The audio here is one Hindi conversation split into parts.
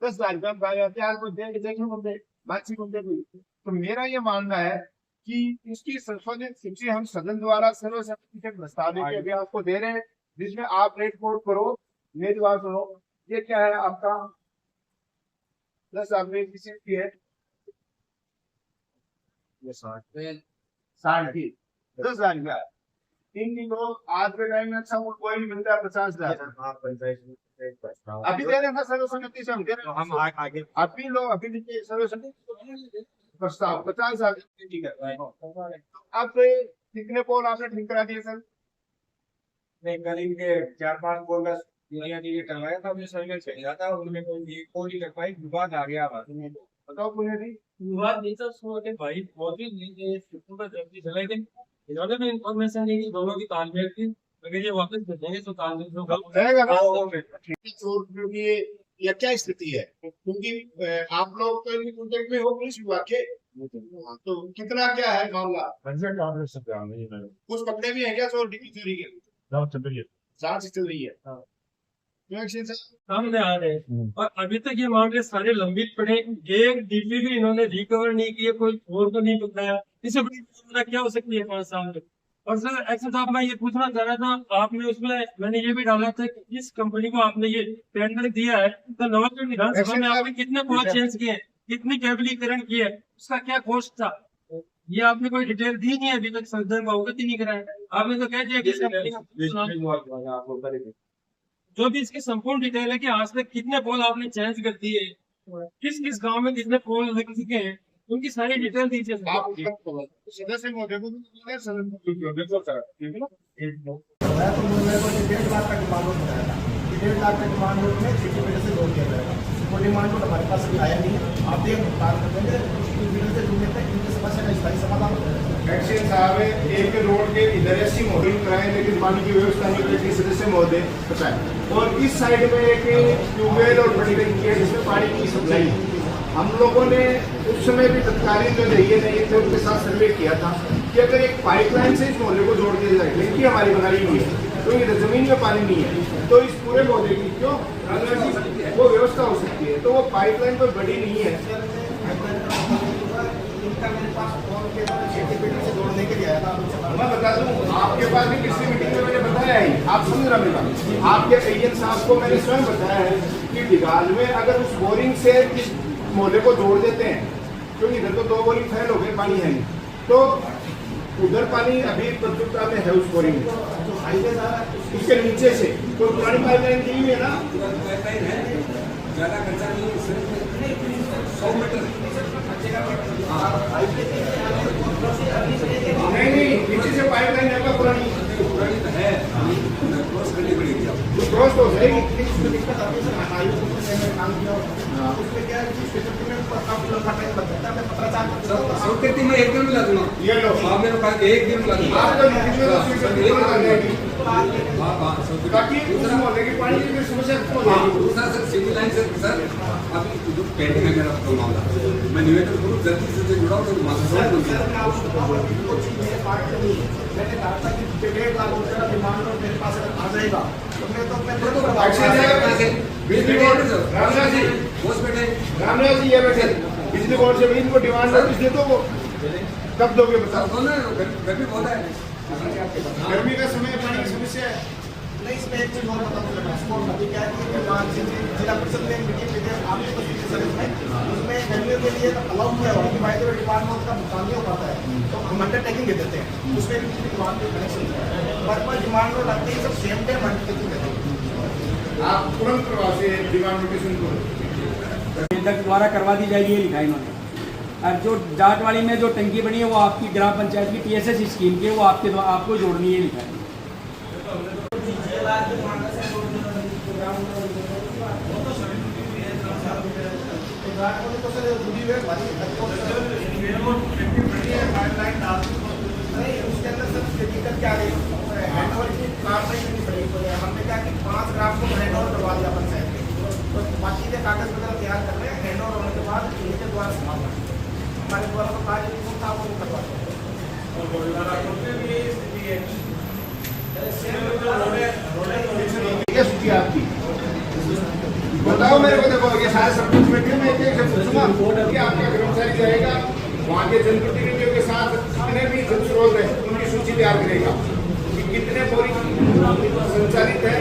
10,000 को देखे बातचीत को दे। तो मेरा ये मानना है कि इसकी संशोधित सूची हम सदन द्वारा सर्वसम्मति से प्रस्ताव अभी आपको दे रहे हैं, जिसमें आप रेट कोड करो। मेरी बात सुनो, ये क्या है आपका 10 आपने किसी की है 60 की 10,000 का 3 किलो आज के टाइम में अच्छा कोई नहीं मिलता है 50,000 अभी दे रहे हैं सर्वसम्मति से हम दे रहे हैं। हम आगे अभी लोग अभी सर्वसम्मति प्रस्ताव 50,000 ठीक है। अब कितने पोल आपने ठीक करा दिए सर? नहीं, करीब के 4-5 पोल का करवाया था, हमने सर्वे चाहिए था, उन्होंने कोई पोल नहीं कर पाई, विवाद आ गया। बताओ पुण्य जी। विवाद नहीं था उसमें भाई, बहुत ही लेकिन इन्होंने भी इन्फॉर्मेशन दी दोनों की तालमेल थी, अगर ये वापस भेजेंगे तो क्योंकि ये क्या स्थिति है, क्योंकि आप लोग तो कॉन्टेक्ट में हो पुलिस विभाग के, तो कितना क्या है मामला? कुछ पकड़े भी है क्या चोरी के? जांच चल रही है, सामने आ रहे हैं और अभी तक ये मामले सारे लंबित पड़े। एक डीपी भी इन्होंने रिकवर नहीं किए, कोई और को नहीं पकड़ाया। इससे बड़ी क्या हो सकती है 5 साल में? और सर एक्शन साहब, मैं ये पूछना चाह रहा था, आपने उसमें मैंने ये भी डाला था कि जिस कंपनी को आपने ये टेंडर दिया है, तो नवंबर विधानसभा में आपने कितने पोल चेंज किए, कितनी केबलीकरण की है, उसका क्या कॉस्ट था, ये आपने कोई डिटेल दी नहीं है अभी तक, सदन में अवगत ही नहीं कराया। आपने तो कह दिया कि जो भी इसकी संपूर्ण डिटेल है कि आज तक कितने पोल आपने चेंज कर दिए, किस किस गांव में कितने पोल लग चुके हैं, उनकी सारी डिटेल दीजिए। सदस्य महोदय को 1.5 लाख का डिमांड नोट बनाया था, 1.5 लाख का डिमांड नोट में 6 महीने से लोन किया जाएगा। वो डिमांड नोट हमारे पास अभी आया नहीं है, आप ये भुगतान कर देंगे, इनकी समस्या का स्थायी समाधान हो जाएगा। एक्शन साहब एक रोड के इधर ऐसी मॉडलिंग कराए, लेकिन पानी की व्यवस्था नहीं करती सदस्य महोदय बताए, और इस साइड में एक ट्यूबवेल और बड़ी टंकी है जिसमें पानी की सप्लाई है। हम लोगों ने उस समय भी तत्कालीन जो रही नहीं थे उनके साथ सर्वे किया था कि अगर एक पाइपलाइन से इस मोहल्ले को जोड़ दिया जाए, टंकी हमारी बनाई हुई है, तो इधर जमीन में पानी नहीं है, तो इस पूरे मोहल्ले की क्यों वो व्यवस्था हो सकती है, तो वो पाइपलाइन कोई बड़ी नहीं है। मैं बता दूं, आपके पास भी किसी मीटिंग में मैंने बताया है, आप समझ रहे हैं, आपके एजेंट साहब को मैंने स्वयं बताया है कि डिगाल में अगर उस बोरिंग से इस मोहल्ले को जोड़ देते हैं, क्योंकि इधर तो 2 बोरिंग फेल हो गए, पानी है नहीं, तो उधर पानी अभी प्रचुरता में है उस बोरिंग में, उसके नीचे से तो पुरानी पाइपलाइन दी हुई है ना, ज्यादा खर्चा नहीं, सिर्फ 100 मीटर नहीं नीचे से पाइपलाइन है क्या पुरानी है, क्रॉस करनी पड़ेगी। तो क्रॉस तो है स्वीकृति में 1 दिन मिला दूंगा, ये लो आप मेरे पास 1 दिन मिला दूंगा ताकि उस मोहल्ले की पानी की समस्या खत्म हो जाएगी। दूसरा सर सिविल लाइन सर अभी जो पेंडिंग है मेरा मामला, मैं निवेदन करूँ जल्दी से जुड़ा हूँ तो मैंने कहा था कि 1.5 लाख रुपये का डिमांड नोट मेरे पास अगर आ जाएगा तो मैं बिजली बोर्ड रामराज जी ये बैठे बिजली बोर्ड से भी इनको डिमांड नोटिस दे दो, वो कब दोगे बताओ? गर्मी बहुत है, गर्मी का समय, पानी की समस्या है। नहीं, इसमें एक चीज और पता चला, स्पोर्ट अभी क्या है कि जिला परिषद में मीटिंग में आपके उसमें गर्मियों के लिए अलाउ किया हुआ कि भाई तो डिमांड नोट का भुगतान नहीं हो पाता है, तो हम अंडरटेकिंग दे देते हैं, उसमें भी डिमांड के कनेक्शन पर डिमांड नोट आते ही सब सेम डे अंडरटेकिंग देते हैं। आप तुरंत करवा से डिमांड नोटिस उनको द्वारा करवा दी जाएगी, ये लिखा है इन्होंने। अब जो जाटवाड़ी में जो टंकी बनी है वो आपकी ग्राम पंचायत की TSS स्कीम की, वो आपको जोड़नी है, लिखा है। उसके अंदर सब दिक्कत क्या रही हैंडओवर की कार्रवाई करनी पड़ेगी। हमने क्या कि 5 ग्राम को हैंडओवर करवा दिया पंचायत में, तो बाकी के कागज वगैरह तैयार कर रहे हैं, हैंडओवर होने के बाद इनके द्वारा संभालना हमारे द्वारा तो कार्य था वो करवा क्या सूची आपकी बता बताओ मेरे को, देखो ये सारे सरपंच बैठे, मैं एक से पूछूंगा कि आपका कर्मचारी जाएगा वहाँ के जनप्रतिनिधियों के साथ, जितने भी जल स्रोत है उनकी सूची तैयार करेगा कि कितने बोरिंग संचालित है,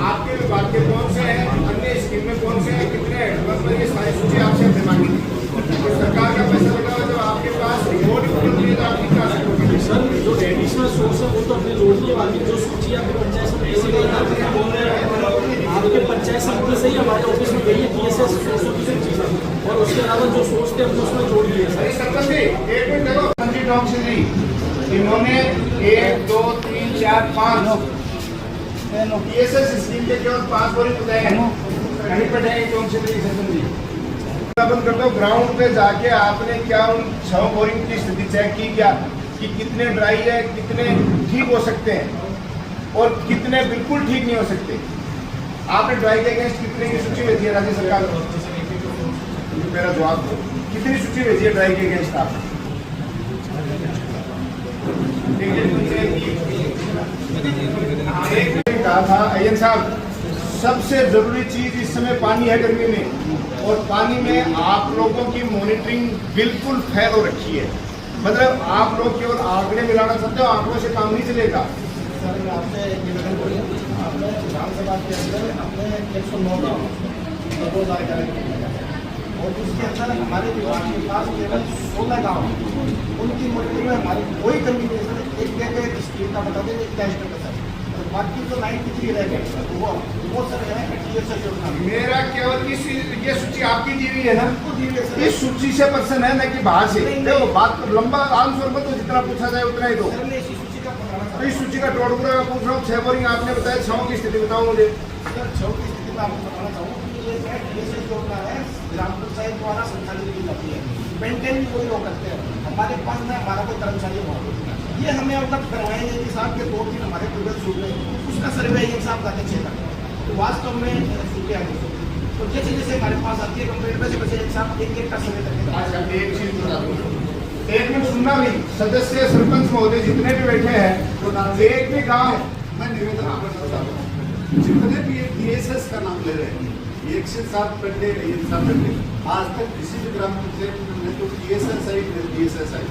आपके विभाग के कौन से हैं, अन्य स्कीम में कौन से हैं, कितने हेडपंप पर, ये सारी सूची आपसे हमने मांगी थी। तो सरकार का पैसा लगा हुआ, जब आपके पास रिपोर्ट उपलब्ध है तो आप नहीं कर सकते। सर जो एडिशनल सोर्स है वो तो अपने जोड़ के बाकी जो सूची आपके पंचायत समिति से गई है, बोल रहे हैं आपके पंचायत समिति से ही हमारे ऑफिस में गई है TSS सोर्सों की सूची है, और उसके अलावा जो सोर्स थे हमने उसमें जोड़ दिए सर। सरपंच जी एक मिनट देखो, मंत्री टॉक से जी इन्होंने 1 2 3 4 5 TSS स्कीम के केवल 5 बोरिंग बताए हैं, कहीं पर नहीं टॉक से जी सरपंच जी। बंद कर दो, ग्राउंड पे जाके आपने क्या उन 6 बोरिंग की स्थिति चेक की क्या, कि कितने ड्राई है, कितने ठीक हो सकते हैं और कितने बिल्कुल ठीक नहीं हो सकते। आपने ड्राई के अगेंस्ट कितने की सूची भेजी है राज्य सरकार को? मेरा जवाब दो, कितनी सूची भेजी है ड्राई के अगेंस्ट आप? कहा था अय्यर साहब, सबसे जरूरी चीज इस समय पानी है गर्मी में, और पानी में आप लोगों की मॉनिटरिंग बिल्कुल फेल हो रखी है। मतलब आप लोग केवल आंकड़े मिलाना चाहते हो, आंकड़ों से काम नहीं चलेगा। सर मैं आपसे निवेदन करूँ, आपने विधानसभा के अंदर अपने 109 गाँव रोजगार कार्यक्रम, और उसके अंदर हमारे विभाग के पास केवल 16 गाँव, उनकी मॉनिटरिंग में हमारी कोई कमी नहीं है सर। एक स्कीम का बता दें, एक टेस्ट का सर, और बाकी तो 93 रह गए वो सर है TSS योजना। मेरा केवल ये सूची आपकी दी हुई है ना, हमको दी हुई है सर। इस सूची से पर्सन है ना कि बाहर से? देखो बात लंबा आम तौर पर तो जितना पूछा जाए उतना ही दो। सर मैं इसी सूची का बताना तो इस सूची का टोटल पूरा मैं पूछ रहा हूँ, 6 बोरिंग आपने बताया, 6 की स्थिति बताओ मुझे। सर 6 की स्थिति में आपको बताना चाहूँ कि ये TSS योजना है, ग्राम पंचायत द्वारा संचालित की जाती है, मेंटेन भी कोई लोग करते हैं। हमारे पास ना हमारा कोई कर्मचारी हुआ, ये हमें अवगत करवाएंगे कि साहब के 2 दिन हमारे ट्यूबवेल सूख गए, उसका सर्वे एक साहब जाके चेक करते हैं, तो वास्तव में सूखे आगे। तो जैसे जैसे हमारे पास आती है कंप्लेंट, वैसे वैसे एक साहब एक का सर्वे करके अच्छा एक चीज बता दूं, एक मिनट सुनना भी, सदस्य सरपंच महोदय जितने भी बैठे हैं, तो एक भी गांव, मैं निवेदन करना चाहता हूँ, जितने भी ये TSS का नाम ले रहे हैं, 107 पेटे, 107 पेटे, आज तक किसी भी ग्राम पंचायत में तो TSS आई, TSS आई,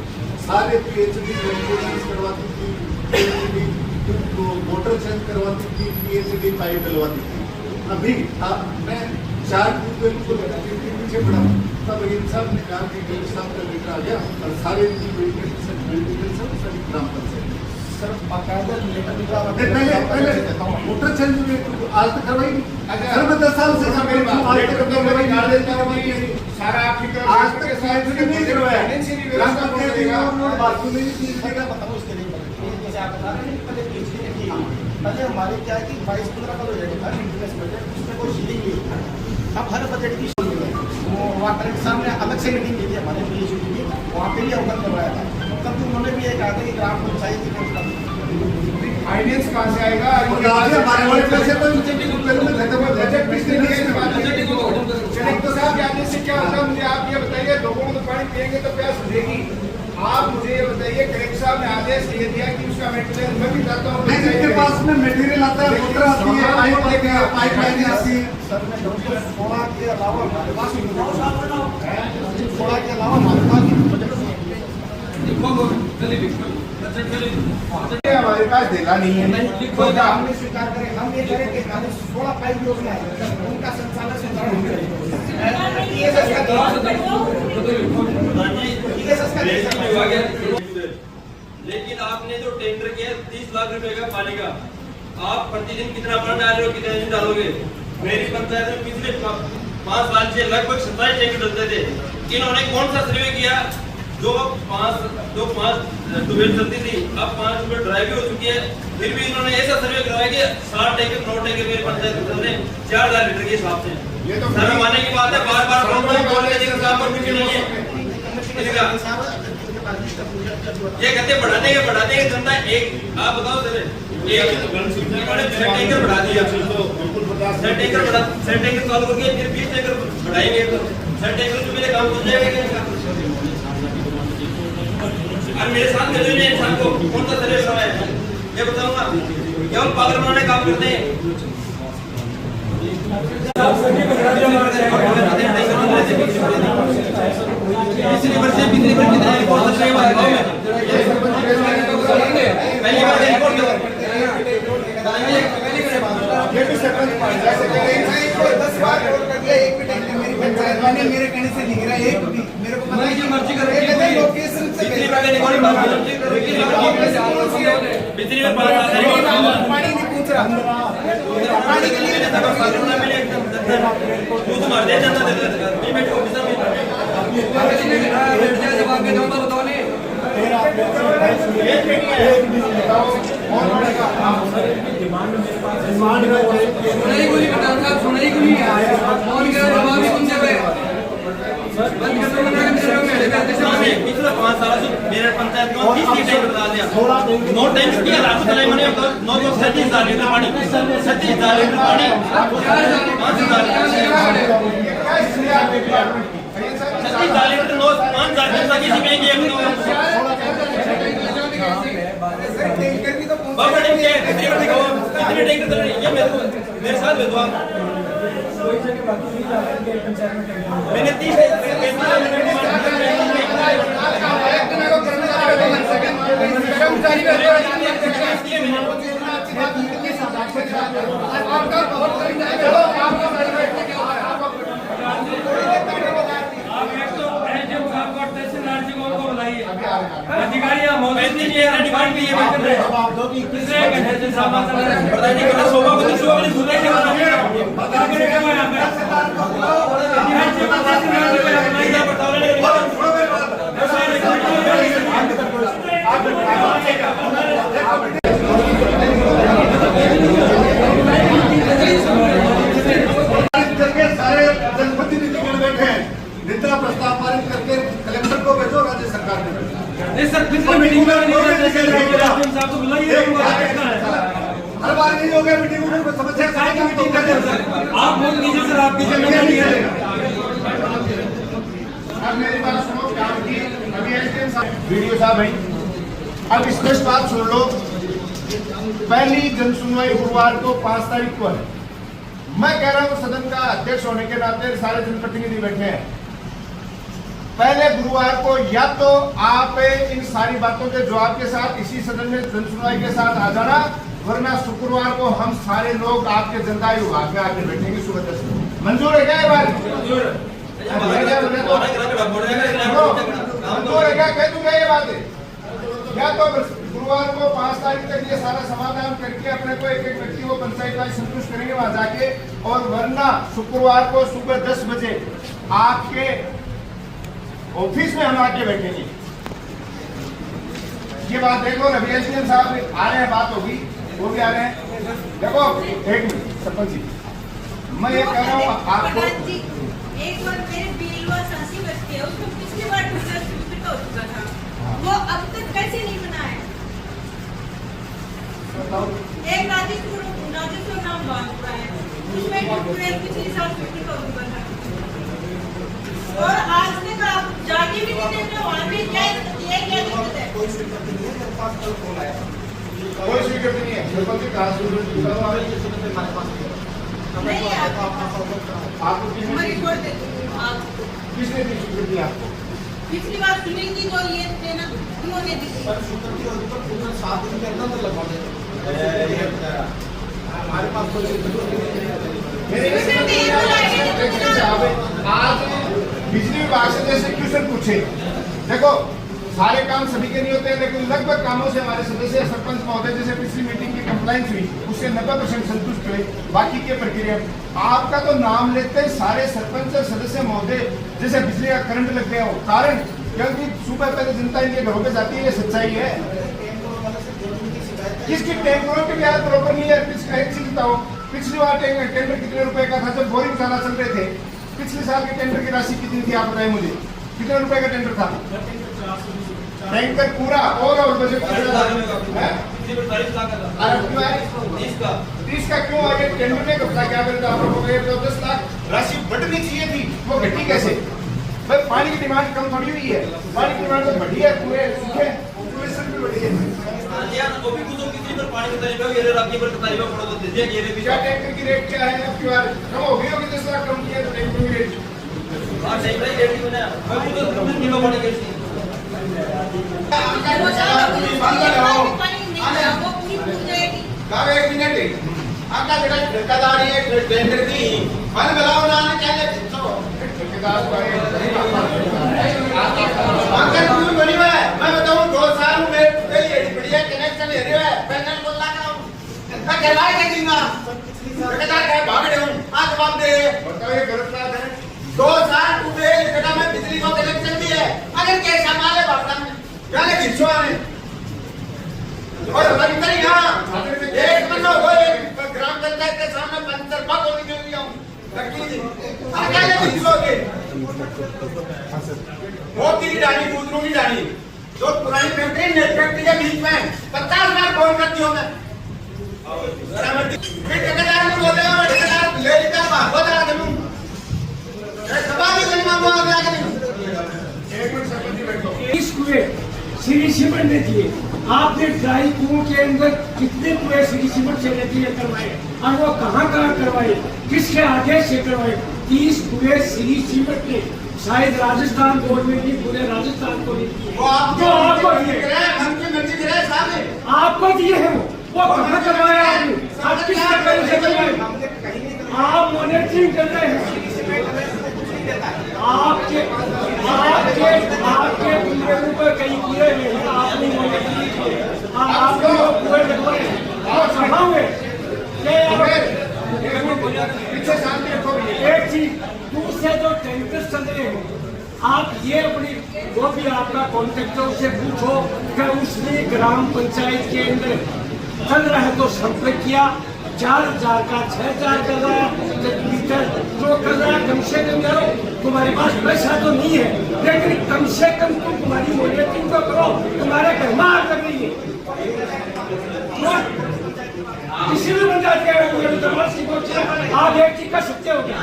सारे PhD मेंटेनेंस करवाती थी, PhD मोटर चेंज करवाती थी, PhD पाइप डलवाती थी। अभी मैं 4 ट्यूबवेल को पीछे पड़ा, तब इन सब ने कहा कि साहब का लेकर आ गया और सारे मेंटेनेंस सभी ग्राम पंचायत सर बाकायदा पहले मोटर चेंज आज तक करवाई नहीं। सर मैं 10 साल से मेरी बात आज तक तो मेरी गाड़ी सारा आपकी आज तक साइंस नहीं करवाया, रास्ता दे देगा और बाथरूम में भी मैं बताऊँ इसके लिए, जैसे आप बता रहे हैं पहले PhD ने की, पहले हमारे क्या है कि 22-15 का बजट था इंटरेस्ट बजट, उसमें कोई सीलिंग नहीं था। अब हर बजट की सीलिंग है, वो वहाँ कलेक्टर साहब ने अलग से मीटिंग की थी हमारे PhD की, वहाँ पे भी अवगत करवाया था। तब उन्होंने भी ये कहा था कि ग्राम पंचायत की फाइनेंस कहाँ से आएगा? हमारे वाले पैसे तो बजट किसने दिया इस बात में? तो साहब आने से क्या होता है मुझे आप ये बताइए, लोगों को तो पानी पिएंगे तो प्यास बुझेगी। आप मुझे ये बताइए, कलेक्टर साहब ने आदेश दे दिया कि उसका मेंटेनेंस मैं भी चाहता हूँ, जिनके पास में मटेरियल आता है, मोटर आती है, पाइप लाइन आती है। सर मैं 16 के अलावा हमारे पास 16 के अलावा हमारे पास हमारे पास देगा नहीं है। हमने स्वीकार करें, हम ये करें कि हमारे 16 पाइप योजना है, उनका संचालन सुचारू लेकिन आपने जो टेंडर किया 30 लाख रुपए का पानी का, आप प्रतिदिन कितना पानी डाल रहे हो, कितने दिन डालोगे? मेरी पंचायत में पिछले 5 साल से लगभग 27 टैंकर डलते थे। इन्होंने कौन सा सर्वे किया? जो 5 ट्यूबवेल चलती थी, अब 5 ट्यूबवेल ड्राई भी हो चुकी है, फिर भी इन्होंने ऐसा सर्वे करवाया कि 60 टैंकर 9 टैंकर मेरी पंचायत में चल रहे 4000 लीटर के हिसाब से। ये तो सर्वे मानने की बात है, बार-बार बोलने के हिसाब पर कुछ नहीं है। ये कहते बढ़ाने के जनता एक, आप बताओ सर, एक इन्होंने 6 टैंकर बढ़ा दिया, 6 टैंकर चालू करके फिर 20 टैंकर बढ़ाएंगे, तो 6 टैंकर तो मेरे काम हो जाएगा। और मेरे साथ में जो इंसान को कौन सा सर्वे करवाया है ये बताऊंगा, केवल पागल बनाने काम करते हैं। पिछली बार से कितने रिकॉर्ड कर रहे हैं गाँव में पहली बार रिकॉर्ड ये भी सरपंच जैसे कह रहे हैं को 10 बार कॉल कर दिया, एक भी टैंकर मेरी पंचायत वाले मेरे कहने से नहीं गिरा, एक भी मेरे को पता है कि मर्जी कर रही है लोकेशन से पिछली बार रिकॉर्ड पिछली बार पानी नहीं पूछ रहा पानी के लिए दूध मार दे जनता दे नहीं बैठो ऑफिसर में जवाब के दूंगा बताओ नहीं सुनाई गोली कटान साहब सुनाई गोली आया फोन करा जवाब ही तुमसे पे बंद कर दो मना कर मेरे करते से पिछले 5 साल से मेरे पंचायत में 30 की टैंक बता दिया नो टैंक किया रात को मैंने 937,000 लीटर पानी 37,000 लीटर पानी 5,000 लीटर 5,000 जनता की सीमेंट एक टैंकर भी तो बाबा टैंक है कितने बड़े गांव कितने टैंकर चल रही है ये मेरे साथ भेजो आप मैंने 30 अधिकारी डिमांड की है प्रधान जी का शोभा को सुबह में सुनाई दे रहा सारे जनप्रतिनिधिगण बैठे हैं, निद्रा प्रस्ताव पारित करके कलेक्टर को भेजो, राज्य सरकार को भेजो। सर पिछले मीटिंग में साहब को बुलाइए हर बार नहीं हो गया मीटिंग में समस्या की मीटिंग करते हैं सर आप बोल दीजिए सर आपकी जिम्मेदारी है अब मेरी बात सुनो काम की अभी एसडीएम साहब वीडियो साहब भाई अब स्पष्ट बात सुन लो। पहली जनसुनवाई गुरुवार को 5 तारीख को है। मैं कह रहा हूं सदन का अध्यक्ष होने के नाते सारे जनप्रतिनिधि बैठे हैं, पहले गुरुवार को या तो आप इन सारी बातों के जवाब के साथ इसी सदन में जनसुनवाई के साथ आ जाना, वरना शुक्रवार को हम सारे लोग आपके जनता विभाग में आके बैठेंगे सुबह 10 बजे। मंजूर है क्या ये बात? मंजूर है क्या? कह दूंगा ये बात है। या तो गुरुवार को 5 तारीख तक ये सारा समाधान करके अपने को एक व्यक्ति को पंचायत वाइज संतुष्ट करेंगे वहां जाके, और वरना शुक्रवार को सुबह 10 बजे आपके ऑफिस में हम आके बैठेंगे। ये बात देखो, रवि एसडीएम साहब आ रहे हैं, बात होगी, वो भी आ रहे हैं। देखो एक मिनट सरपंच जी, मैं ये कह रहा हूँ आपको एक बार मेरे बिल व सांसी बचते हैं, उसको पिछली बार दूसरा स्वीकृत हो चुका था, वो अब तक कैसे नहीं बना है? एक राजस्व नाम बांध हुआ है, उसमें पिछली साल स्वीकृत हो चुका था, और आज तक आप जाके भी नहीं देख रहे, वहाँ पे क्या दिक्कत है? कोई स्वीकृति नहीं है, मेरे पास कल फोन आया था। कोई स्वीकृति नहीं है। सरपंच जी कहाँ से नहीं है, आपको मैं रिपोर्ट देती हूँ आपको। किसने दी स्वीकृति आपको? पिछली बार सुनील की जो ये थे ना, उन्होंने दी थी। पर स्वीकृति होगी तो पूरे 7 दिन के अंदर लगवा देंगे। हमारे पास कोई स्वीकृति नहीं है। आज बिजली विभाग से जैसे क्वेश्चन पूछे, देखो सारे काम सभी के नहीं होते हैं, लेकिन लगभग कामों से हमारे सदस्य सरपंच महोदय जैसे पिछली मीटिंग की कंप्लाइंस हुई उससे 90% संतुष्ट हुए। बाकी की प्रक्रिया आपका तो नाम लेते हैं सारे सरपंच और सदस्य महोदय जैसे बिजली का करंट लग गया हो, कारण क्योंकि सुबह पहले जनता इनके घरों पे जाती है, ये सच्चाई है। किसकी टैंकरों की ब्याज प्रॉपर नहीं है? एक चीज बताओ, पिछली बार टेंडर कितने रुपए का था जब बोरिंग उठाना चल रहे थे? पिछले साल के टेंडर की राशि कितनी थी आप बताएं मुझे, कितने रुपए का टेंडर था? टैंकर पूरा ओवरऑल बजट 30 का क्यों आगे टेंडर में घटना क्या करता आप लोगों को? 10 लाख राशि बढ़नी चाहिए थी, वो घटी कैसे? भाई पानी की डिमांड कम थोड़ी हुई है, पानी की डिमांड तो बढ़ी है, पूरे सूखे पॉपुलेशन भी बढ़ी है। वो भी कुछ किसी पर पानी का तरीका ये रखने पर तरीका पड़ो तो दे दिया ये भी क्या टैंकर की रेट क्या है आपकी बार कम हो गई होगी 10 लाख कम किया तो टैंकर की रेट हां सही भाई रेट ही बना मैं तो 2 किलो पानी के एक मिनट आपका जगह ठेकेदारी है टेंडर की मन बनाओ ना क्या ठेकेदार क्यों बनी हुआ है मैं बताऊं 2 साल में बढ़िया कनेक्शन ले रहे हैं पैनल बोल रहा हूं मैं करवाए के दूंगा ठेकेदार का भाग रहे हूं आज जवाब दे बताओ ये गलत बात है 2 साल तू दे बेटा मैं बिजली का कनेक्शन भी है अगर कैसा माल है बात में जाने खिंचवा ने और बता इतना ही हां एक महीना हो गए ग्राम पंचायत के सामने पंचर बात होने के लिए हूं लड़की जी आगे ले खिंचोगे वो तेरी डाली दूसरों की डाली जो पुरानी फैक्ट्री नेट फैक्ट्री के बीच में 50 बार फोन करती हूं मैं फिर ठेकेदार ने बोले ठेकेदार ले लेकर भागो जरा तुम सभा की गणना हुआ आगे नहीं एक मिनट सरपंच जी बैठो इस कुएं सीढ़ी सीमेंट ने दिए आपने ड्राई कुओं के अंदर कितने कुएं सीढ़ी सीमेंट से दिए करवाए और वो कहाँ करवाए किसके आदेश से करवाए 30 कुएं सीढ़ी सीमेंट ने शायद राजस्थान गवर्नमेंट की पूरे राजस्थान को दिए वो आपको दिए आपको दिए हैं वो कहाँ करवाया आपने आप किस तरह से करवाए आप मॉनिटरिंग कर रहे हैं आपके आपके आपके पूरे ऊपर कई पूरे में है आपने मॉनिटरिंग किए आपने वो पूरे लगवाए और कहाँ हुए पीछे सामने रखो एक चीज दूसरे जो टेंडर चल रहे हैं आप ये अपनी वो भी आपका कॉन्ट्रैक्टर से पूछो कि उसने ग्राम पंचायत के अंदर चल रहा है तो संपर्क किया 4,000 का 6,000 कर रहा है मीटर जो कर रहा है कम से कम करो तुम्हारे पास पैसा तो नहीं है लेकिन कम से कम तुम तुम्हारी मॉनिटरिंग तो करो तुम्हारे घर में आग लग रही है किसी भी पंचायत के आप एक चीज कर सकते हो क्या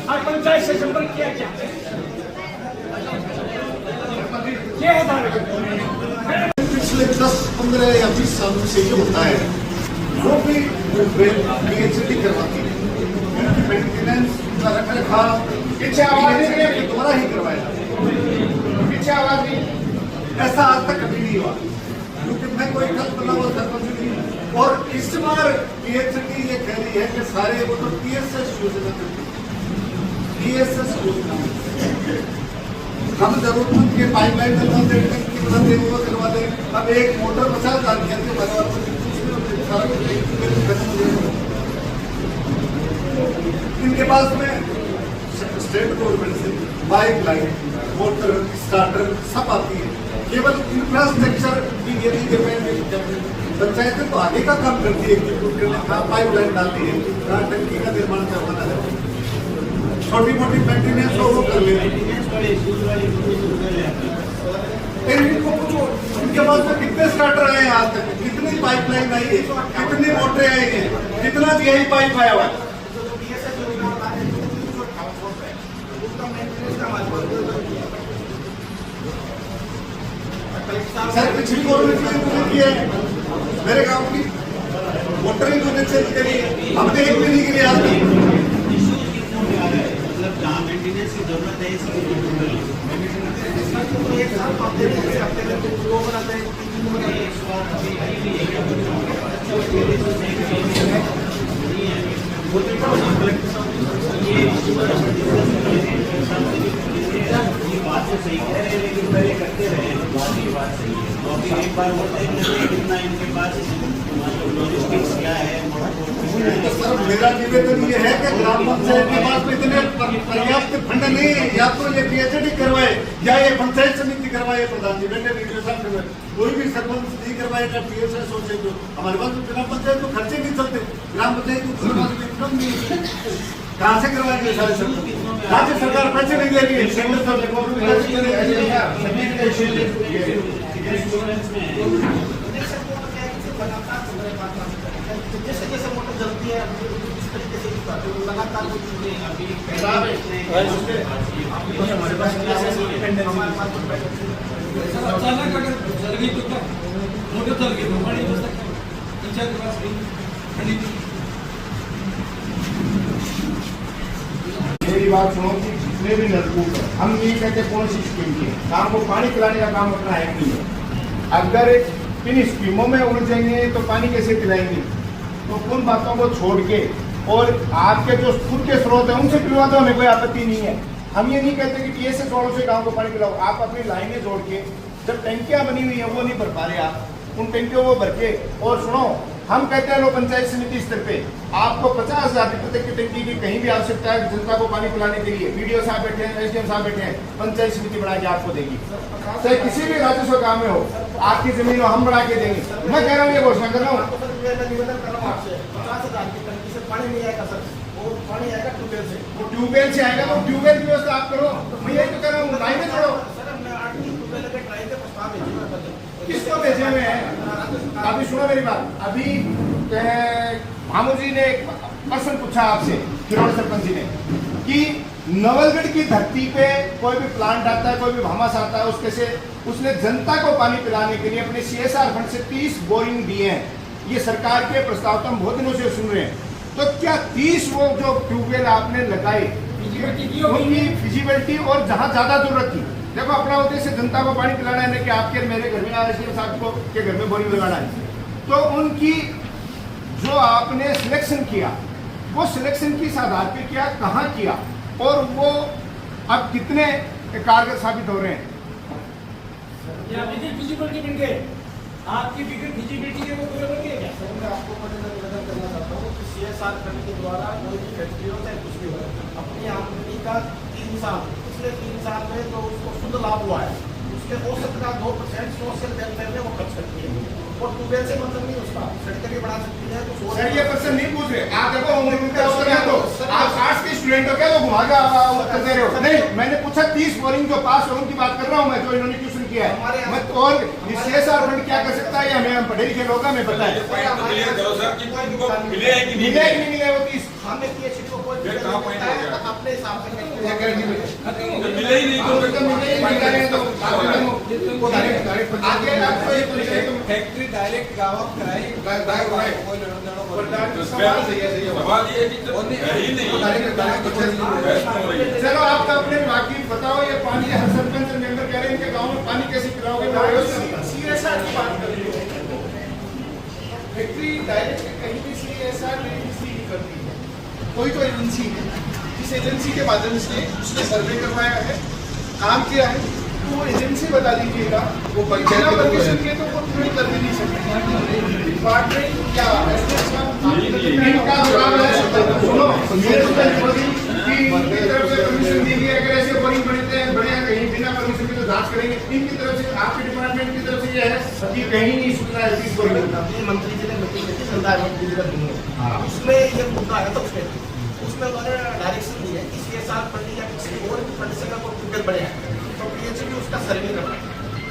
और पंचायत से संपर्क किया क्या ये है पिछले 10-15 या 20 सालों से ये होता है वो भी पीएचडी करवाती है मेंटेनेंस का रखरखाव पीछे आवाज नहीं है दोबारा ही करवाया पीछे आवाज नहीं ऐसा आज तक कभी नहीं हुआ क्योंकि मैं कोई गलत बना हुआ सरपंच नहीं और इस बार पीएचडी ये कह रही है कि सारे वो तो पीएसएस योजना पीएसएस योजना हम जरूरतमंद के पाइपलाइन बनाते वो करवा दे अब एक मोटर 50,000 इनके पास में स्टेट गवर्नमेंट से पाइपलाइन मोटर स्टार्टर सब आती है केवल इंफ्रास्ट्रक्चर की यदि पंचायतें तो आगे का काम करती है पाइपलाइन डालती है टंकी का निर्माण करवाना है छोटी मोटी मेंटेनेंस वो कर लेती इनको पूछो इनके पास में कितने स्टार्टर आए हैं आज तक कितनी पाइपलाइन आई है कितनी मोटरें आई हैं कितना जीआई पाइप आया हुआ सर पिछली गवर्नमेंट की है मेरे गांव की मोटरिंग कनेक्शन के लिए हमने एक भी नहीं के लिए आज तक जहाँ मेंटेनेंस की जरूरत है इसकी एक साल तो अपने हफ्ते में दो बनाते हैं ये बात तो सही कह रहे हैं लेकिन पहले करते रहे बात सही है तो अभी एक बार होता है कितना इनके पास लॉजिस्टिक्स क्या है तो सर मेरा निवेदन ये है कि ग्राम पंचायत के पास में इतने पर्याप्त फंड नहीं है या तो ये पीएचडी करवाए या ये पंचायत समिति करवाए प्रधान जी मैंने कोई भी सरपंच नहीं करवाएगा पीएसएस सोचे तो हमारे पास ग्राम पंचायत तो खर्चे नहीं चलते ग्राम पंचायत को कहाँ से करवाएंगे सारे सरपंच राज्य सरकार पैसे नहीं दे रही है सेंटर जैसे जैसे मोटर जलती है इस तरीके से लगातार हमारे पास अचानक अगर चल गई तो क्या मोटर चल गई तो पानी बच सकता है पंचायत के पास गई। मेरी बात सुनो कि जितने भी नलकूप है, हम नहीं कहते कौन सी स्कीम की है, काम को पानी पिलाने का काम अपना है नहीं है। अगर इन स्कीमों में उलझेंगे तो पानी कैसे पिलाएंगे? तो उन बातों को छोड़ के और आपके जो खुद के स्रोत है उनसे पिलवा दो, हमें कोई आपत्ति नहीं है। हम ये नहीं कहते कि टीएसएस वालों से गाँव को पानी पिलाओ, आप अपनी लाइनें जोड़ के, जब टंकियां बनी हुई है वो नहीं भर पा रहे आप, उन टंकियों को भर के। और सुनो, हम कहते हैं लो पंचायत समिति स्तर पे आपको 50,000 लीटर तक की टंकी की कहीं भी आवश्यकता है जनता को पानी पिलाने के लिए, वीडियो साहब बैठे हैं, एसडीएम साहब बैठे हैं, पंचायत समिति बना के आपको देगी। चाहे किसी भी राजस्व काम में हो, आपकी जमीन हो, हम बढ़ा के देंगे। मैं कह रहा हूँ, ये घोषणा कर रहा हूँ। निवेदन कर रहा हूँ आपसे, 50,000 की टंकी से पानी नहीं आएगा सर, वो पानी आएगा ट्यूबवेल से। वो ट्यूबवेल से आएगा तो ट्यूबवेल की व्यवस्था आप करो। मैं यही तो कह रहा हूँ, लाइनें जोड़ो। सर हमने 8 ट्यूबवेल के ट्राई के प्रस्ताव भेजे हुए हैं। किसको भेजे हुए हैं? अभी सुनो मेरी बात। अभी मामू जी ने एक प्रश्न पूछा आपसे, खिरोड़ सरपंच जी ने, कि नवलगढ़ की धरती पे कोई भी प्लांट आता है, कोई भी भामास आता है, उसके से उसने जनता को पानी पिलाने के लिए अपने CSR फंड से 30 बोरिंग दिए हैं। ये सरकार के प्रस्ताव तो हम बहुत दिनों से सुन रहे हैं। तो क्या 30 वो जो ट्यूबवेल आपने लगाए उनकी फिजिबिलिटी और जहाँ ज्यादा जरूरत थी, देखो अपना उद्देश्य जनता को पानी पिलाना है, कि आपके मेरे घर में एसडीएम साहब को के घर में बोरिंग लगाना है, तो उनकी जो आपने सिलेक्शन किया वो सिलेक्शन किस आधार पे किया, कहाँ किया, और वो अब कितने कारगर साबित हो रहे हैं? फिजिबिलिटी बन गए, आपकी फिजिबिलिटी है वो पूरा बन गया क्या? सर मैं आपको निवेदन करना चाहता हूँ कि CSR फंड के द्वारा कोई भी फैक्ट्री हो चाहे कुछ भी हो, अपनी आमदनी का 3 साल, पिछले 3 साल में जो उसको शुद्ध लाभ हुआ है उसके औसत का 2% सोशल वेलफेयर में वो खर्च करती है। और ट्यूबवेल से मतलब नहीं उसका सड़कें भी बना सकती है। तो सर ये क्वेश्चन नहीं पूछ रहे आप, देखो उनका उत्तर है तो आप आर्ट्स के स्टूडेंट हो क्या, तो घुमा के उत्तर दे रहे हो? नहीं, मैंने पूछा 30 बोरिंग जो पास है उनकी बात कर रहा हूँ मैं, जो इन्होंने ट्यूशन किया है। मैं और CSR फंड क्या कर सकता है, हमें हम पढ़े लिखे लोग हमें पता है। मिले कि नहीं मिले वो 30? हमने PhD को कोई अपने हिसाब से मिले ही नहीं तो आगे आपको फैक्ट्री डायरेक्ट गाँव कराई चलो आप अपने बाकी बताओ, ये पानी हर सरपंच मेंबर कह रहे हैं इनके गांव में पानी कैसे पिलाओगे? CSR की बात कर रही हो, फैक्ट्री डायरेक्ट कहीं भी CSR नहीं करती है, कोई तो एजेंसी है, जिस एजेंसी के माध्यम से उसने सर्वे करवाया है, काम किया है, तो वो एजेंसी बता दीजिएगा। वो बिना परमिशन के तो वो थोड़ी कर भी नहीं सकते। डिपार्टमेंट क्या इनका जवाब है, सुनो इनकी तरफ से परमिशन दी गई, अगर ऐसे बोरिंग बनते हैं बड़े कहीं बिना परमिशन के तो जांच करेंगे। इनकी तरफ से, आपके डिपार्टमेंट की तरफ से ये है कि कहीं नहीं सूचना है इस बोरिंग। मंत्री जी ने मीटिंग की थी, उसमें ये मुद्दा है, तो उसमें उन्होंने डायरेक्शन दी है कि CSR फंड या किसी और फंड से का कोई ट्यूबवेल बने तो PhD उसका सर्वे करना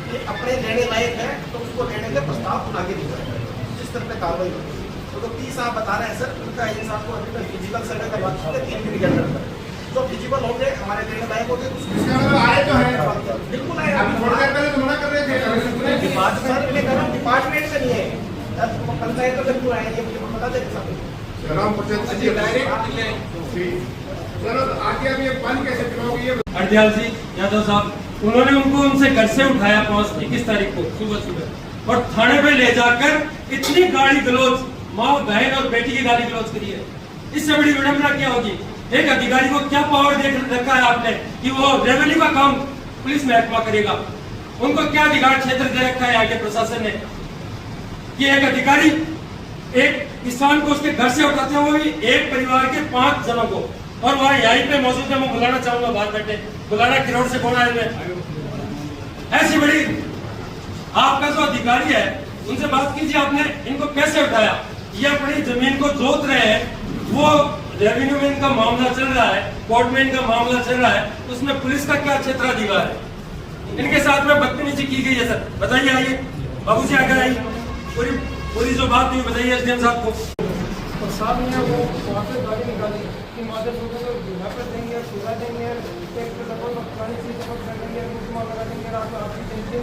ये अपने लेने लायक है, तो उसको लेने के प्रस्ताव आगे दी जाएगा, जिस तरह पे कार्रवाई होगी। तो 30 आप बता रहे हैं सर, उनका एजेंस आपको अभी तक फिजिकल सर्वे करवा चुके हैं 3 दिन के अंदर, जो फिजिबल होंगे हमारे लेने लायक होंगे आए तो है, बिल्कुल आए। अभी थोड़ी देर पहले तो मना कर रहे थे। डिपार्टमेंट से नहीं है, पंचायत का जब आए ये मुझे बता दें सब चलो आगे अभी पानी कैसे पिलाओगे ये? हरदयाल जी यादव साहब, उन्होंने उनको उनसे घर से उठाया 21 तारीख को सुबह और थाने पे ले जाकर इतनी गाली गलौज, माँ बहन और बेटी की गाली गलौज करी है। इससे बड़ी विडंबना क्या होगी? एक अधिकारी को क्या पावर दे रखा है आपने कि वो रेवेन्यू का काम पुलिस महकमा करेगा? उनको क्या अधिकार क्षेत्र दे रखा है आगे प्रशासन ने कि एक अधिकारी एक किसान को उसके घर से उठाते हैं, वो भी एक परिवार के 5 जनों को, और वहाँ यहीं पे मौजूद है। मैं बुलाना चाहूंगा बाहर बैठे, बुलाना खिरोड़ से बोला है। ऐसी बड़ी आपका जो अधिकारी है उनसे बात कीजिए, आपने इनको कैसे उठाया? ये अपनी जमीन को जोत रहे हैं, वो रेवेन्यू में इनका मामला चल रहा है, कोर्ट में इनका मामला चल रहा है, उसमें पुलिस का क्या क्षेत्राधिकार है? इनके साथ में बदतमीजी की गई है सर, बताइए। आइए बाबू जी आगे आइए, पूरी जो बात हुई बताइए एसडीएम साहब को। और साहब ने वो वहाँ पे गाड़ी निकाली कि माधव लोगों को यहाँ पर देंगे, सुधा देंगे, एक लगभग पुरानी चीज कर देंगे, लगा देंगे, आपकी टेंशन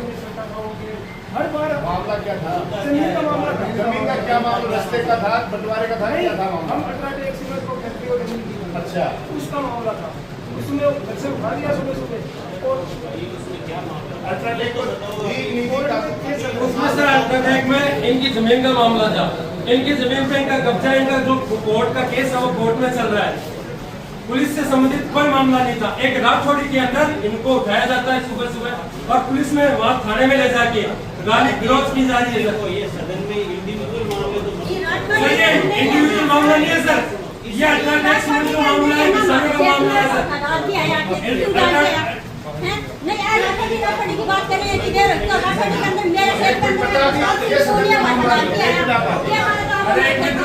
मामला क्या था? जमीन का मामला था। जमीन का क्या मामला? रास्ते का था, बंटवारे का था, क्या था मामला? हम अल्ट्राटेक सीमेंट को फैक्ट्री को जमीन दी। अच्छा, उसका मामला था। उसमें घर से उठा दिया सुबह और अल्ट्राटेक को दी नहीं कोर्ट था। में केस है। उसमें सर अल्ट्राटेक में इनकी जमीन का मामला था। इनकी जमीन पे इनका कब्जा, इनका जो कोर्ट का केस है वो कोर्ट में चल रहा है। पुलिस से संबंधित कोई मामला नहीं था। एक राठौड़ी के अंदर इनको उठाया जाता है सुबह सुबह और पुलिस में वहाँ थाने में ले जाके गाली गलौज की जा रही है। देखो ये सदन में इंडिविजुअल मामले तो सर ये इंडिविजुअल मामला नहीं है सर, ये अल्ट्राटेक सीमेंट का मामला है, किसानों का मामला है सर। नहीं यार राठौड़ी की बात करें कि देर राठौड़ी के अंदर मेरे से एक अंदर सोनिया माता है ये हमारा अरे एक मिनट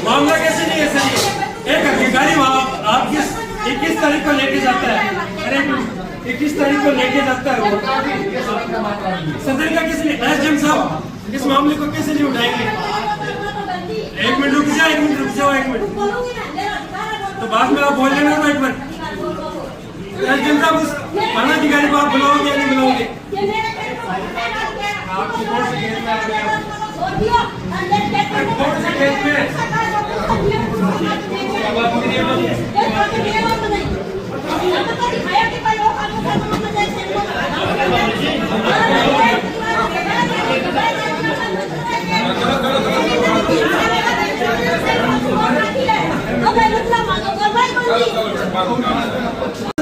मामला कैसे नहीं है सर? एक अधिकारी वहाँ आप 21 तारीख को लेके जाता है। अरे 21 तारीख को लेके जाता है वो सदन का किस लिए? एसडीएम साहब इस मामले को कैसे नहीं उठाएंगे? एक मिनट रुक जाओ, एक मिनट रुक जाओ, एक मिनट तो बाद में आप बोल लेना ना एक मिनट। एसडीएम साहब उस थाना अधिकारी को आप बुलाओगे या नहीं बुलाओगे? आप कोर्ट से केस में आ रहे हो, कोर्ट से केस में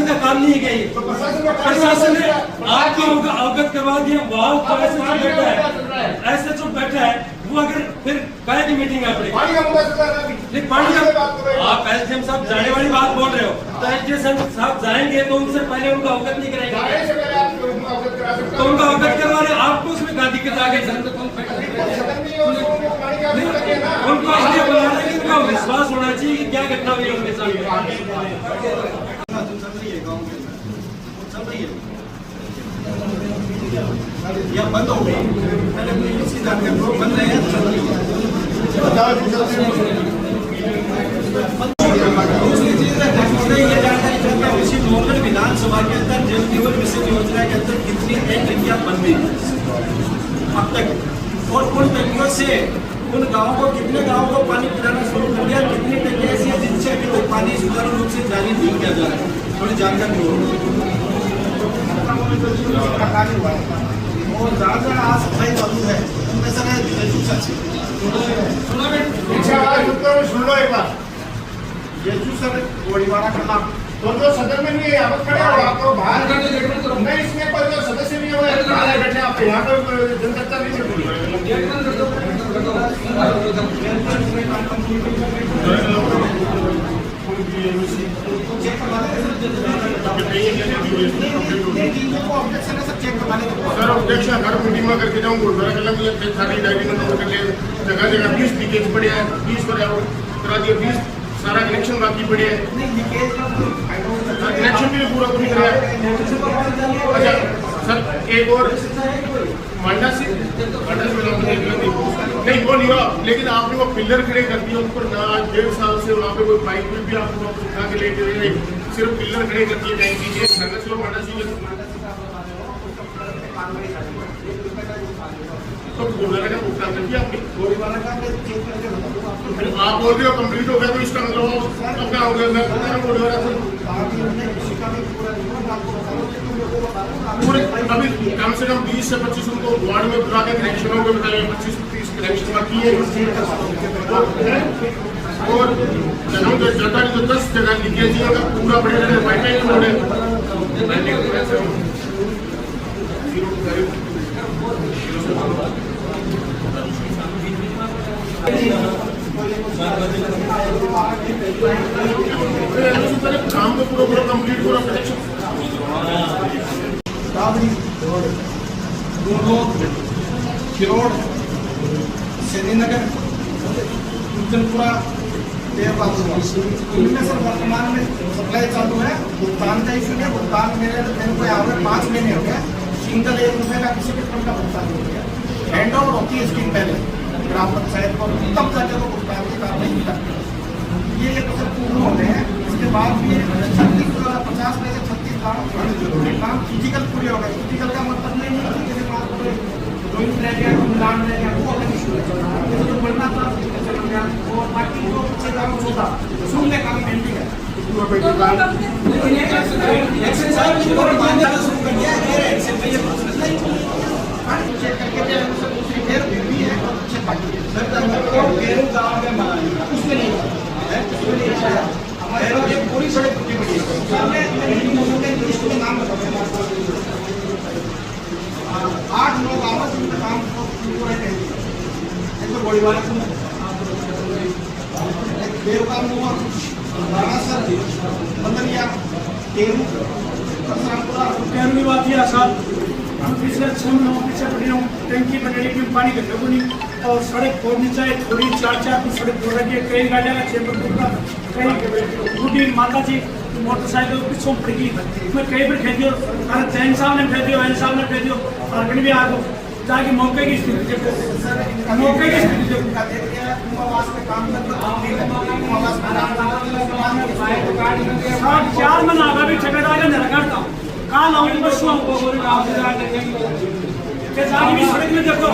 का काम नहीं है ये। प्रशासन ने आपको अवगत करवा दिया। वहाँ एसएचओ बैठा है वो अगर फिर काय की मीटिंग आप पानी का मुद्दा चल रहा है अभी। पानी आप एसडीएम साहब जाने वाली बात बोल रहे हो तो एसडीएम साहब जाएंगे तो उनसे पहले उनको अवगत नहीं जाने कराएंगे से पहले आप उनको अवगत करा सकते तो उनको अवगत करवा रहे आपको उसमें गादी के आगे उनको इसलिए बुला रहे हैं कि उनका विश्वास होना चाहिए कि क्या घटना हुई है उनके साथ। या बंद हो गई मैंने अपनी किसी जानकारी को बंद रहे हैं दूसरी चीज है ये जानकारी चाहता हूँ इसी मोहन विधानसभा के अंदर जल जीवन मिशन योजना के अंदर कितनी नई टंकियां बन गई अब तक और उन टंकियों से उन गाँवों को कितने गाँवों को पानी पिलाना शुरू कर दिया, कितनी टंकियां ऐसी है जिनसे अभी तक पानी सुचारू रूप से जारी नहीं किया जा रहा है। थोड़ी जानकारी हो और ज़्यादा आज सफाई चालू है ऐसा सुन लो एक बार। सर गोलीबारा करना तो जो सदन में नहीं है आप खड़े हो, आपको बाहर नहीं, इसमें कोई जो सदस्य नहीं हुआ बाहर बैठे आप यहाँ पर जनता नहीं सर ऑब्जेक्शन हर मीटिंग में करके जाऊँ गुरुद्वारा कल मुझे सारी डायरी में नोट कर लिया, जगह जगह 20 लीकेज पड़े हैं, 20 पर करा दिया, 20 सारा कनेक्शन बाकी पड़े हैं, कनेक्शन भी पूरा पूरी करा है। अच्छा सर एक और मांडा से नहीं वो नहीं हुआ, लेकिन आपने वो पिलर खड़े कर दिए ऊपर ना 1.5 साल से वहाँ पे कोई पाइप भी आपको उठा के लेके गए, सिर्फ पिलर खड़े कर दिए टैंक कीजिए सर्विस लो मांडा से तो गुरुद्वारा का भुगतान कर दिया आपने। गोलीबारा का फिर आप बोल रहे हो कंप्लीट हो गया तो इसका मतलब अब क्या हो गया? मैं गुरुद्वारा से पूरे अभी कम से कम 20 से 25 उनको वार्ड में बुला के कनेक्शनों को बताए 25-30 कनेक्शन बाकी है और जनता जो 10 जगह लीकेज है पूरा बड़े वाईफाई रोड है। काम तो पूरा कंप्लीट पूरा कनेक्शन खिरोड़ श्रीनगर उज्जैनपुरा इनमें से वर्तमान में सप्लाई चालू है। भुगतान का इशू है, भुगतान मेरे को यहाँ पे 5 महीने हो गया, सिंगल 1 रुपये का किसी भी तरह का भुगतान नहीं किया। हैंड ओवर होती है स्कीम पहले ग्राम पंचायत को, तब जाके वो भुगतान की कार्रवाई करती है। ये सब पूर्ण होते हैं, इसके बाद भी 50 में से 36 काम फिजिकल पूरे हो गए। फिजिकल का मतलब नहीं है कि जैसे मान लो जॉइंट रह गया, मिलान रह गया, वो अलग इशू है। जैसे जो बढ़ना था चल गया, और बाकी जो पीछे काम होता सुनने का भी पेंडिंग है। चेक करके दूसरी फेर भी है और पीछे बाकी है। उसमें नहीं हमारे पूरी सड़क टूटी पड़ी है। नाम बताओ 8 लोग आपस में काम पूरा तो बड़ी बात देव का मुँह बारासर बंदरिया टेरू तेरहवीं बात यह साहब हम पिछले 6 महीनों पीछे पड़े हूँ। टंकी बने लेकिन पानी का जगह नहीं और सड़क खोदनी चाहिए। थोड़ी 4 कुछ सड़क खोद रही है। कई गाड़ियाँ का 6 फुट का कई बूढ़ी माता जी मोटरसाइकिल पिछों पड़ गई। मैं कई बार खेदियो अरे चैन साहब ने फेंदियो एन साहब ने फेंदियो आगे भी आ गो जाके मौके की स्थिति मौके की स्थिति काम 4 महीना आगा भी ठेकेदार का निरकाता काल आऊँ बसुआ के जाके भी सड़क में देखो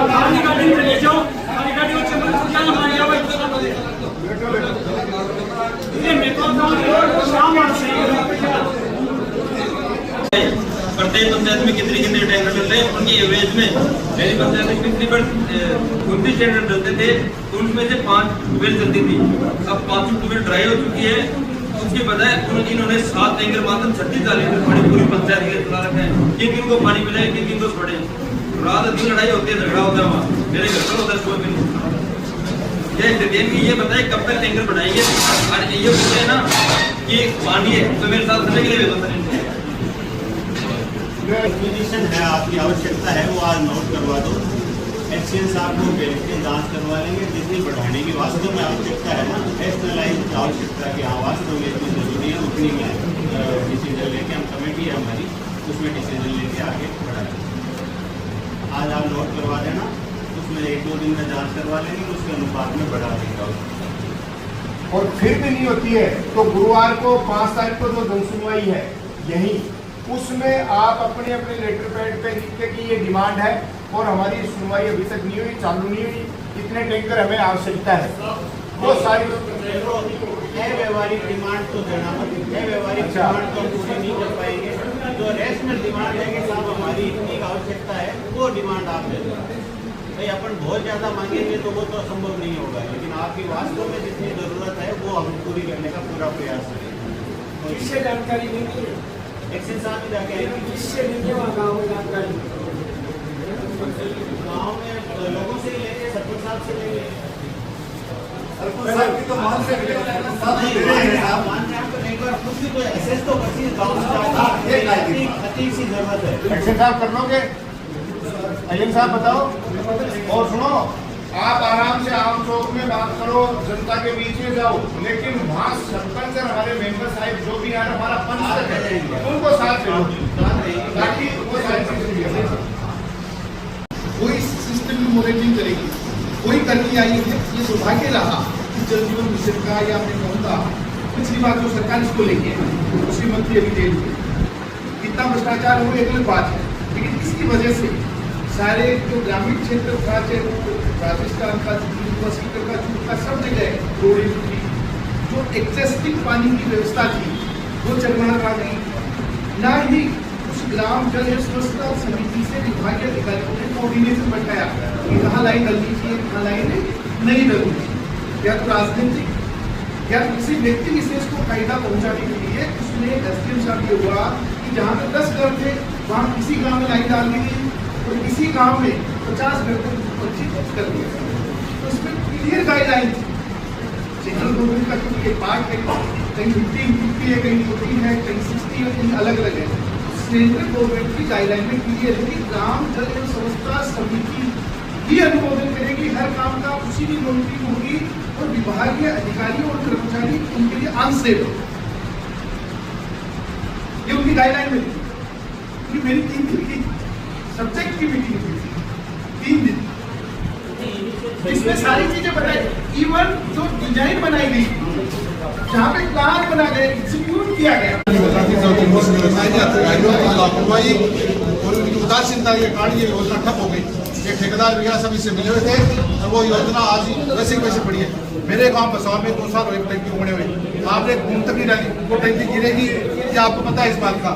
गाड़ी गाड़ी में ले जाओ गाड़ी गाड़ी को चमन क्या हमारे यहाँ ये मेरे को शाम और सही प्रत्येक पंचायत में कितने टैंकर चल रहे हैं उनकी एवरेज में मेरी पंचायत में पिछली बार 29 टैंकर चलते थे उनमें से 5 ट्यूबवेल चलती थी। अब 5 ट्यूबवेल ड्राई हो चुकी है। उसके बजाय इन्होंने 7 टैंकर मात्र 36 लीटर पानी पूरी पंचायत के चला रखा है। किन को पानी मिले किन को छोड़े। रात दिन लड़ाई होती है, झगड़ा होता है वहाँ मेरे घर पर होता है सुबह में। ये स्थिति की ये बताए कब तक टैंकर बढ़ाएंगे। और ये बोलते हैं ना कि पानी है तो मेरे साथ करने के लिए भेजो सर। एक्विजिशन है आपकी आवश्यकता है वो आज नोट करवा दो। एक्सचेंज साहब को वेरिफिकेशन जांच करवा लेंगे। जितनी बढ़ाने की वास्तव में आवश्यकता है ना नेशनलाइज आवश्यकता की हाँ वास्तव में इतनी जरूरी है उतनी में डिसीजन लेके हम कमेटी है हमारी उसमें डिसीजन लेके आगे बढ़ाएंगे। आज आप नोट करवा देना उसमें 1-2 दिन में जाँच करवा लेंगे उसके अनुपात में बढ़ा देंगे। और फिर भी नहीं होती है तो गुरुवार को 5 तारीख को जो जनसुनवाई है यही उसमें आप अपने अपने लेटर पैड पे लिख के कि ये डिमांड है और हमारी सुनवाई अभी तक नहीं हुई, चालू नहीं हुई, इतने टैंकर हमें आवश्यकता है। वो सारी व्यवहारिक डिमांड तो देना व्यवहारिक डिमांड तो पूरी नहीं कर पाएंगे। जो रैशनल डिमांड है कि साहब हमारी इतनी आवश्यकता है वो डिमांड आप दे दो। भाई अपन बहुत ज़्यादा मांगेंगे तो वो तो संभव नहीं होगा, लेकिन आपकी वास्तव में जितनी ज़रूरत है वो हम पूरी करने का पूरा प्रयास करेंगे। इससे जानकारी नहीं एक्शन साहब जाके इससे नहीं गाँव में जानकारी गाँव में लोगों से लेके सरपंच साहब से लेंगे। सरपंच साहब की तो मान से एक बार खुद भी कोई एसेस तो करती गाँव से अति सी जरूरत है। एक्शन साहब कर लोगे? अयन साहब बताओ। और सुनो आप आराम से आम चौक में बात करो, जनता के बीच में जाओ, लेकिन वहाँ सरपंच और हमारे मेंबर साहब जो भी है हमारा पंच है उनको साथ लो ताकि वो कोई सिस्टम में मॉनिटरिंग करेगी कोई करके आई है। ये सौभाग्य रहा कि जल जीवन मिशन का या मैं कहूँगा पिछली बार जो सरकार इसको लेके उसकी मंत्री अभी दे दी कितना भ्रष्टाचार हुआ एक अलग बात है, लेकिन इसकी वजह से सारे जो ग्रामीण क्षेत्र था चाहे राजस्थान का यूनिवर्सिटी का सब जगह रोड की जो एक्सेसिव पानी की व्यवस्था थी वो चरमरा गई। ना ही उस ग्राम जल स्वच्छता समिति से विभागीय अधिकारियों ने कोऑर्डिनेशन बैठाया कि कहाँ लाइन डलनी चाहिए कहाँ लाइन नहीं डलनी चाहिए। या तो राजनीतिक या किसी व्यक्ति विशेष को फायदा पहुंचाने के लिए उसमें एसडीएम साहब ये हुआ कि जहाँ पे 10 घर थे वहाँ किसी गाँव में लाइन डाल दी गई और किसी गांव में 50 घर को कर दिया। तो इसमें क्लियर गाइडलाइन थी। सेंट्रल गवर्नमेंट का क्योंकि एक पार्ट है कहीं 50 है कहीं 14 है कहीं 60 है कहीं अलग अलग है। सेंट्रल गवर्नमेंट की गाइडलाइन में क्लियर है कि ग्राम जल एवं स्वच्छता समिति ही अनुमोदन करेगी हर काम का, उसी की मॉनिटरिंग होगी और विभागीय अधिकारी और कर्मचारी उनके लिए अनसेफ। ये उनकी गाइडलाइन में थी। मेरी 3 दिन की सब्जेक्ट की मीटिंग हुई थी 3 दिन। जिसमें सारी चीजें बताई, इवन जो डिजाइन बनाई गई, जहाँ पे प्लान बना गया, एग्जीक्यूट किया गया। लापरवाही और उनकी उदासीनता के कारण ये योजना ठप हो गई। ये ठेकेदार भैया सब इससे मिले हुए थे और वो योजना आज ही वैसे वैसे पड़ी है। मेरे गांव बसौर में 2 साल हुए टंकी उगड़े हुए, आपने घूम तक नहीं डाली, वो टंकी गिरेगी ये आपको पता है इस बात का।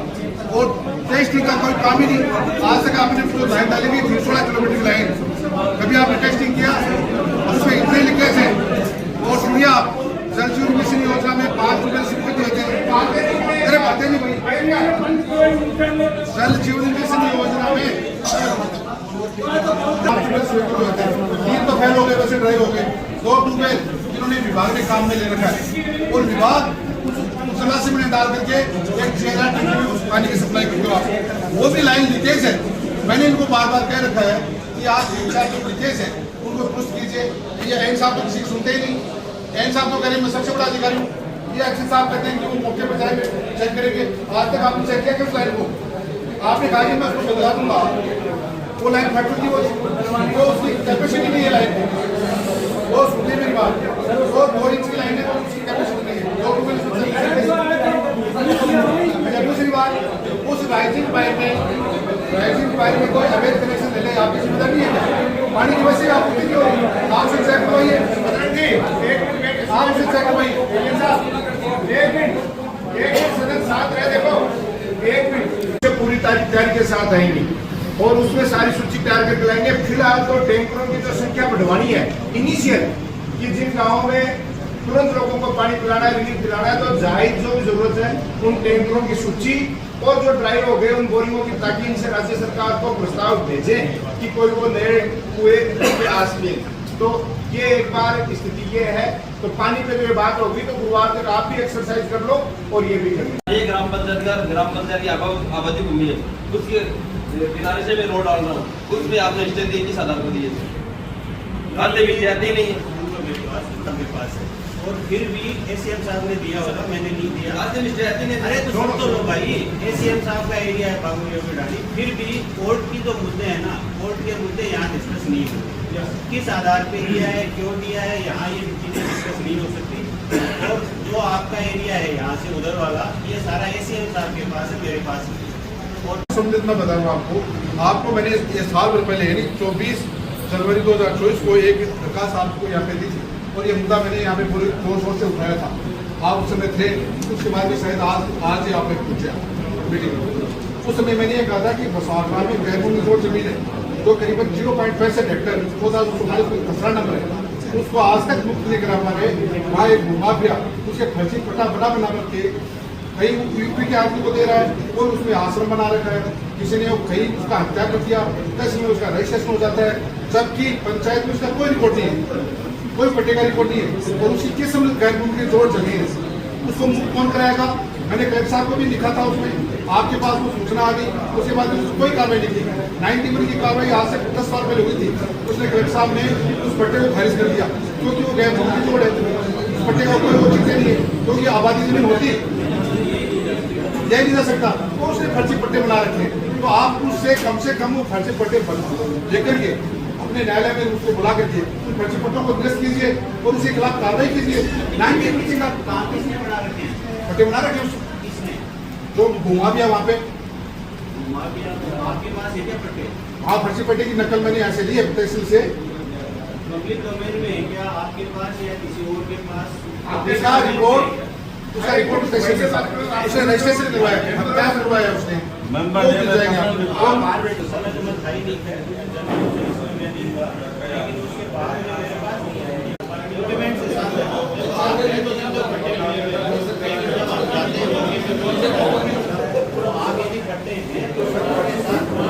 और टेस्टिंग का कोई काम ही नहीं, आज तक आपने जो लाइन डाली हुई 16 किलोमीटर की लाइन, कभी आपने टेस्टिंग किया? उसमें इतने लीकेज है। और सुनिए आप, जल जीवन मिशन योजना में 5 रुपये स्वीकृति होते हैं, अरे बातें नहीं भाई। जल जीवन मिशन योजना में 3 तो फेल हो गए, वैसे ड्राइव हो गए, 2 ट्यूबवेल जिन्होंने विभाग ने काम में ले रखा है और विभाग उस से मैंने डाल करके एक 6000 टन उस पानी की सप्लाई करते हो, वो भी लाइन लीकेज है। मैंने इनको बार बार कह रखा है कि आप 3-4 जो लीकेज है उनको दुरुस्त कीजिए। ये एन साहब तो किसी को सुनते ही नहीं। एन साहब तो कह रहे मैं सबसे बड़ा अधिकारी हूँ, ये एक्शन साहब कहते हैं कि वो मौके पर जाएंगे चेक करेंगे। आज तक आपने चेक किया किस लाइन को? आपने कहा कि मैं उसको बदला दूंगा, वो लाइन फट थी, वो उसकी कैपेसिटी नहीं है लाइन, वो सुनिए मेरी बात, वो 2 इंच की लाइन है, उसकी कैपेसिटी नहीं है, 2 ट्यूबवेल। दूसरी बात, उस राइजिंग पाइप में कोई अवैध कनेक्शन ले ले, आपकी सुविधा नहीं है। पानी की वजह से आप कितनी हो रही है, आप से चेक करवाइए, आप से चेक करवाइए। एक मिनट सदन साथ रहे, देखो 1 मिनट पूरी तैयारी के साथ आएंगे और उसमें सारी सूची तैयार करके लाएंगे। फिलहाल तो टैंकरों की जो संख्या बढ़वानी है इनिशियल, कि जिन गाँव में तुरंत लोगों को पानी पिलाना है, रिलीफ दिलाना है, तो जायज जो भी जरूरत है उन टैंकरों की सूची और जो ड्राई हो गए उन बोरिंगों की, ताकि इनसे राज्य सरकार को प्रस्ताव भेजें कि कोई वो नए कुएं के आस में। तो ये एक बार स्थिति ये है। तो पानी पे जो बात होगी तो गुरुवार तक आप भी एक्सरसाइज कर लो और ये भी कर लो। ये ग्राम पंचायत की आबादी भूमि है, उसके किनारे से मैं रोड डाल रहा हूँ, उसमें आपने स्टेट दी किस आधार को दिए? आते भी जाते नहीं है मेरे पास है और फिर भी एसीएम साहब ने दिया होगा, मैंने नहीं दिया। अरे तो सुन तो लो भाई, एसीएम साहब का एरिया है बाबू डाली, फिर भी कोर्ट की जो मुद्दे हैं ना, कोर्ट के मुद्दे यहाँ डिस्कस नहीं होते। किस आधार पे दिया है, क्यों दिया है, यहाँ ये चीजें डिस्कस नहीं हो सकती। और जो आपका एरिया है यहाँ से उधर वाला, ये सारा एसीएम साहब के पास है, मेरे पास नहीं। और सम्मिलित मैं बता रहा हूँ आपको मैंने ये साल भर पहले यानी 24 जनवरी 2024 को एक दरखास्त आपको यहाँ पे दी थी और ये मुद्दा मैंने यहाँ पे पूरे जोर शोर से उठाया था। आप उस समय थे, उसके बाद भी शायद आज ही आपने पूछा मीटिंग में। उस समय मैंने ये कहा था कि बसौर में गैरभूमि जोड़ जमीन है जो करीबन 0.65 हेक्टेयर 2044 नंबर है, उसको आज तक मुक्त नहीं करा पा रहे। वहाँ एक भूमाफिया उसके फर्जी पट्टा बना करके कहीं यूपी के आदमी को दे रहा है और उसमें आश्रम बना रखा है, किसी ने कहीं उसका हत्या कर दिया, तहसील में उसका रजिस्ट्रेशन हो जाता है, जबकि पंचायत में उसका कोई रिकॉर्ड नहीं है, कोई पट्टे का रिकॉर्ड नहीं है और उसकी किस गैरभूमि की जोड़ जमीन है, उसको मुक्त कौन कराएगा? मैंने कलेक्टर साहब को भी लिखा था, उसमें आपके पास वो सूचना आ गई, उसके बाद कोई कार्रवाई नहीं की। 90 की कार्रवाई आज से 10 साल पहले हुई थी, उसने कलेक्टर साहब ने उस पट्टे को खारिज कर दिया क्योंकि वो गैरभूमि की जोड़ है, उस पट्टे का कोई वो चीजें नहीं है क्योंकि आबादी जमीन होती यह नहीं जा सकता, तो उसने फर्जी पट्टे बना रखे हैं। तो आप उससे कम वो फर्जी पट्टे लेकर के अपने न्यायालय में उसको बुला करके उन फर्जी पट्टों को निरस्त कीजिए और उसके खिलाफ कार्रवाई कीजिए। 90 का पट्टे बना रखे उसने, जो घुमा भी है वहाँ पे, आपके पास है क्या पट्टे? हाँ, फर्जी पट्टे की नकल मैंने ऐसे ली है तहसील से। पब्लिक डोमेन में है क्या आपके पास या किसी और के पास? उसका रिपोर्ट तहसील के साथ उसने रजिस्ट्रेशन करवाया, क्या करवाया उसने, वो मिल जाएंगे आपको। समय तो मैं था ही नहीं है, लेकिन उसके बाद मेरे पास नहीं है डॉक्यूमेंट से साथ आप यदि करते हैं तो मैं आपको